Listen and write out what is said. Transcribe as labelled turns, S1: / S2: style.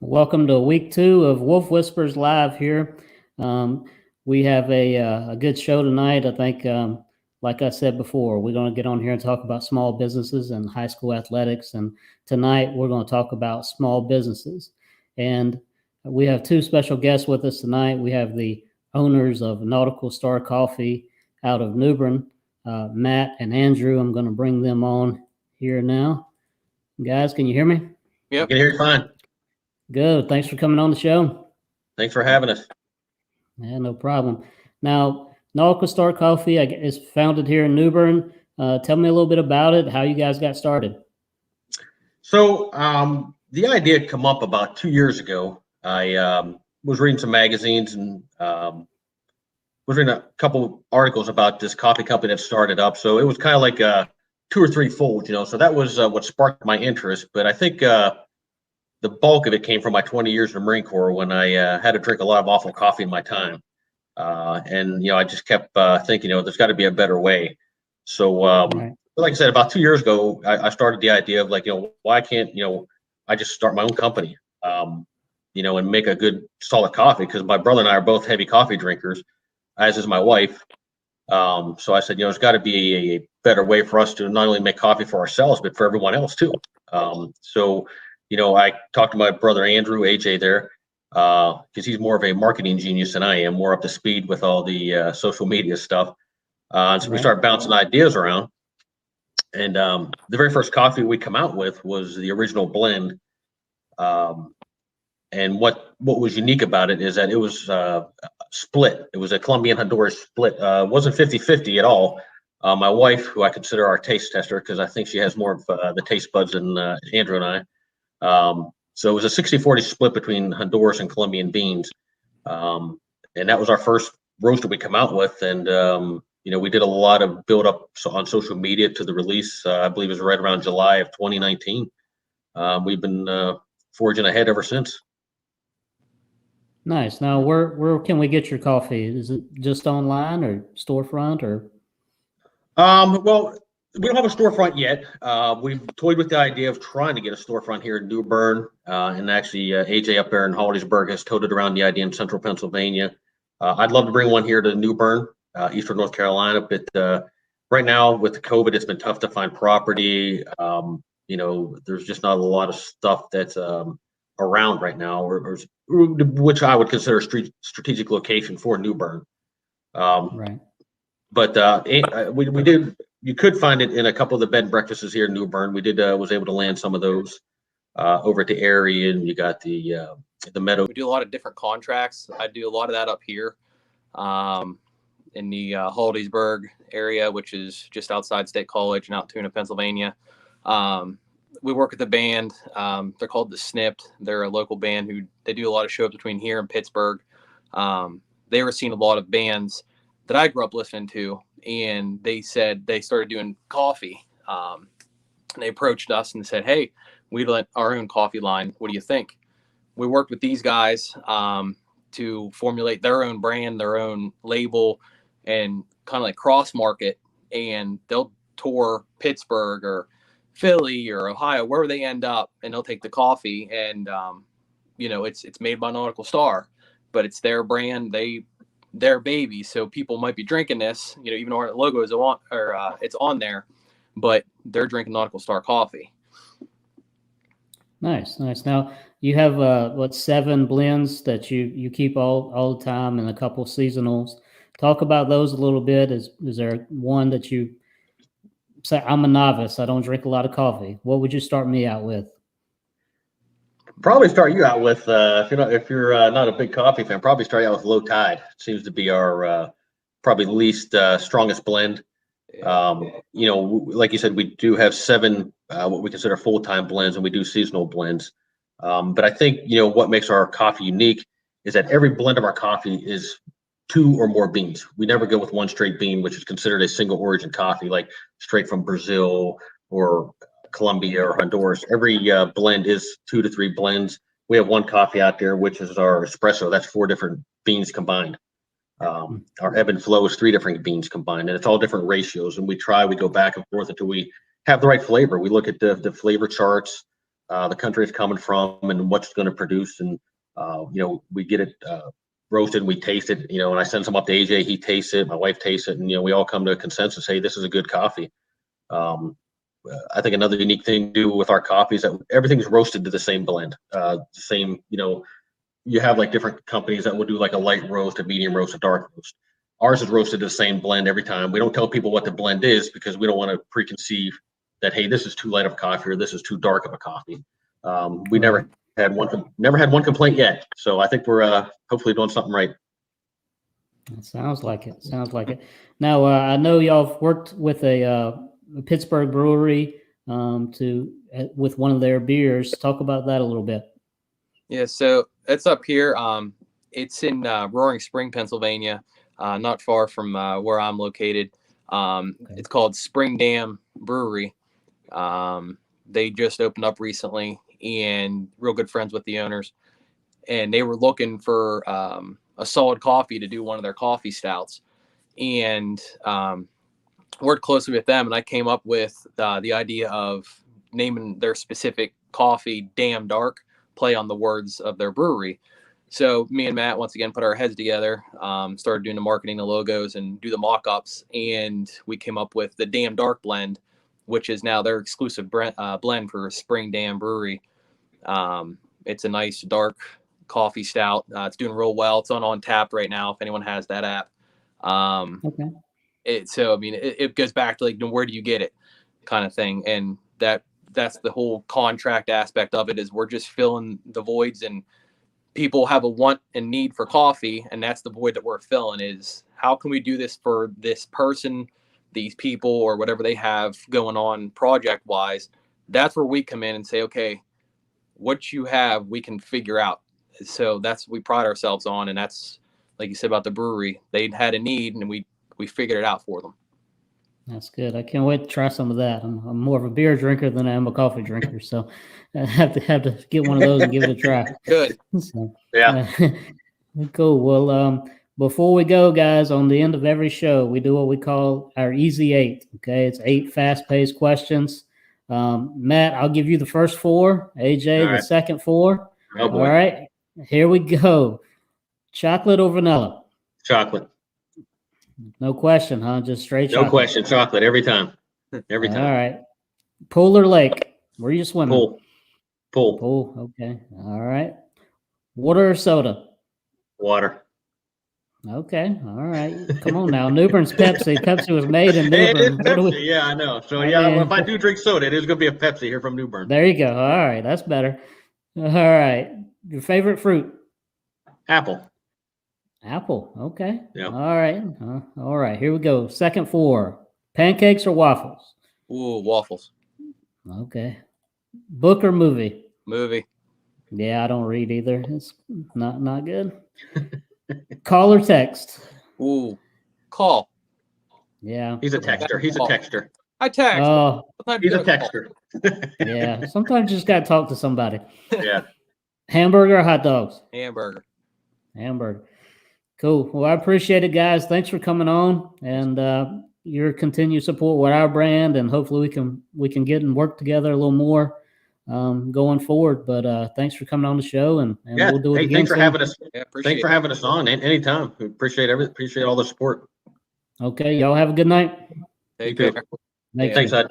S1: Welcome to week 2 of Wolf Whispers Live here. We have a good show tonight. I think, like I said before, we're going to get on here and talk about small businesses and high school athletics. And tonight we're going to talk about small businesses. And we have 2 special guests with us tonight. We have the owners of Aquastar Coffee out of New Bern, Matt and Andrew. I'm going to bring them on here now. Guys, can you hear me?
S2: Yep. I can hear you fine.
S1: Good. Thanks for coming on the show.
S2: Thanks for having us.
S1: Yeah, no problem. Now, Aquastar Coffee is founded here in New Bern. Tell me a little bit about it, how you guys got started.
S2: So the idea had come up about 2 years ago. I was reading some magazines and was reading a couple articles about this coffee company that started up. So it was kind of like 2 or 3 fold, So that was what sparked my interest. But I think the bulk of it came from my 20 years in the Marine Corps when I had to drink a lot of awful coffee in my time. And, I just kept thinking, there's got to be a better way. So,
S1: Right.
S2: like I said, about 2 years ago, I started the idea of why can't, I just start my own company, and make a good solid coffee, because my brother and I are both heavy coffee drinkers, as is my wife. So I said, there's got to be a better way for us to not only make coffee for ourselves, but for everyone else too. I talked to my brother Andrew, AJ there, because he's more of a marketing genius than I am, more up to speed with all the social media stuff. So we started bouncing ideas around. And the very first coffee we come out with was the original blend. And what was unique about it is that it was split. It was a Colombian Honduras split. It wasn't 50-50 at all. My wife, who I consider our taste tester, because I think she has more of the taste buds than Andrew and I. So it was a 60-40 split between Honduras and Colombian beans. And that was our first roaster we come out with. And, we did a lot of build up on social media to the release. I believe it was right around July of 2019. We've been forging ahead ever since.
S1: Nice. Now, where can we get your coffee? Is it just online or storefront or?
S2: Well, we don't have a storefront yet. We've toyed with the idea of trying to get a storefront here in New Bern, and actually AJ up there in Hollidaysburg has toted around the idea in central Pennsylvania. I'd love to bring one here to New Bern, eastern North Carolina, but right now with the COVID, it's been tough to find property. There's just not a lot of stuff that's around right now, or which I would consider a strategic location for New Bern.
S1: Right.
S2: But we did. You could find it in a couple of the bed and breakfasts here in New Bern. We did was able to land some of those over at the area, and you got the Meadow.
S3: We do a lot of different contracts. I do a lot of that up here in the Hollidaysburg area, which is just outside State College in Altoona, Pennsylvania. We work with a band. They're called the Snipped. They're a local band they do a lot of shows between here and Pittsburgh. They were seeing a lot of bands that I grew up listening to, and they said they started doing coffee. And they approached us and said, "Hey, we let our own coffee line. What do you think?" We worked with these guys to formulate their own brand, their own label, and kind of like cross market. And they'll tour Pittsburgh or Philly or Ohio, wherever they end up, and they'll take the coffee. And it's made by Nautical Star, but it's their brand. Their baby, so people might be drinking this, even though our logo is on, or it's on there, but they're drinking Nautical Star coffee.
S1: Nice. Now you have 7 blends that you keep all the time, and a couple seasonals. Talk about those a little bit. Is there one that you say, I'm a novice, I don't drink a lot of coffee? What would you start me out with?
S2: Probably start you out with if you're not a big coffee fan, probably start out with Low Tide. It seems to be our probably least strongest blend. Like you said, we do have 7 what we consider full-time blends, and we do seasonal blends. But I think what makes our coffee unique is that every blend of our coffee is 2 or more beans. We never go with one straight bean, which is considered a single origin coffee, like straight from Brazil or Colombia or Honduras. Every blend is 2 to 3 blends. We have one coffee out there, which is our espresso. That's 4 different beans combined. Our ebb and flow is 3 different beans combined, and it's all different ratios. And we go back and forth until we have the right flavor. We look at the flavor charts. the country it's coming from and what's going to produce. And, we get it roasted and we taste it, and I send some up to AJ, he tastes it, my wife tastes it. And, we all come to a consensus, hey, this is a good coffee. I think another unique thing to do with our coffee is that everything's roasted to the same blend. You have like different companies that will do like a light roast, a medium roast, a dark roast. Ours is roasted to the same blend every time. We don't tell people what the blend is because we don't want to preconceive that, hey, this is too light of a coffee or this is too dark of a coffee. We never had one complaint yet. So I think we're hopefully doing something right.
S1: It sounds like it. Now, I know y'all have worked with a Pittsburgh brewery with one of their beers. Talk about that a little bit.
S3: Yeah, so it's up here. It's in Roaring Spring, Pennsylvania, not far from where I'm located. Okay. It's called Spring Dam Brewery. They just opened up recently, and real good friends with the owners. And they were looking for a solid coffee to do one of their coffee stouts, and worked closely with them. And I came up with the idea of naming their specific coffee Damn Dark, play on the words of their brewery. So me and Matt once again put our heads together, started doing the marketing, the logos, and do the mock-ups, and we came up with the Damn Dark blend, which is now their exclusive blend for Spring Dam Brewery. It's a nice dark coffee stout. It's doing real well. It's on tap right now if anyone has that app.
S1: Okay.
S3: It goes back to like, where do you get it kind of thing, and that's the whole contract aspect of it, is we're just filling the voids, and people have a want and need for coffee, and that's the void that we're filling, is how can we do this for this person, these people, or whatever they have going on project wise. That's where we come in and say, okay, what you have we can figure out. So that's what we pride ourselves on, and that's, like you said about the brewery, they had a need and we figured it out for them.
S1: That's good. I can't wait to try some of that. I'm more of a beer drinker than I am a coffee drinker, so I have to get one of those and give it a try.
S3: Good.
S1: So,
S2: yeah.
S1: Cool. Well, before we go, guys, on the end of every show, we do what we call our Easy 8. Okay, it's 8 fast-paced questions. Matt, I'll give you the first 4. AJ,
S2: All right.
S1: the second 4.
S2: Oh, boy.
S1: All right, here we go. Chocolate or vanilla?
S2: Chocolate.
S1: No question, huh? Just straight chocolate.
S2: No question. Chocolate every time. Every time.
S1: All right. Pool or lake? Where are you swimming?
S2: Pool.
S1: Okay. All right. Water or soda?
S2: Water.
S1: Okay. All right. Come on now. New Bern's Pepsi. Pepsi was made in New Bern.
S2: It is Pepsi. Yeah, I know. So, if I do drink soda, it is going to be a Pepsi here from New Bern.
S1: There you go. All right. That's better. All right. Your favorite fruit?
S2: Apple.
S1: Okay.
S2: Yeah.
S1: All right. All right. Here we go. Second 4. Pancakes or waffles?
S3: Ooh, waffles.
S1: Okay. Book or movie?
S3: Movie.
S1: Yeah, I don't read either. It's not good. Call or text?
S3: Ooh, call.
S1: Yeah.
S2: He's a texter.
S3: I text.
S1: Oh,
S2: he's a texter.
S1: Yeah. Sometimes you just got to talk to somebody.
S2: Yeah.
S1: Hamburger or hot dogs?
S3: Hamburger.
S1: Cool. Well, I appreciate it, guys. Thanks for coming on and your continued support with our brand, and hopefully we can get and work together a little more going forward. But thanks for coming on the show, and we'll do it again.
S2: Thanks for having us.
S3: Yeah,
S2: thanks for having us on anytime. We appreciate all the support.
S1: Okay, y'all have a good night.
S3: Take care.
S2: Thanks, Ed.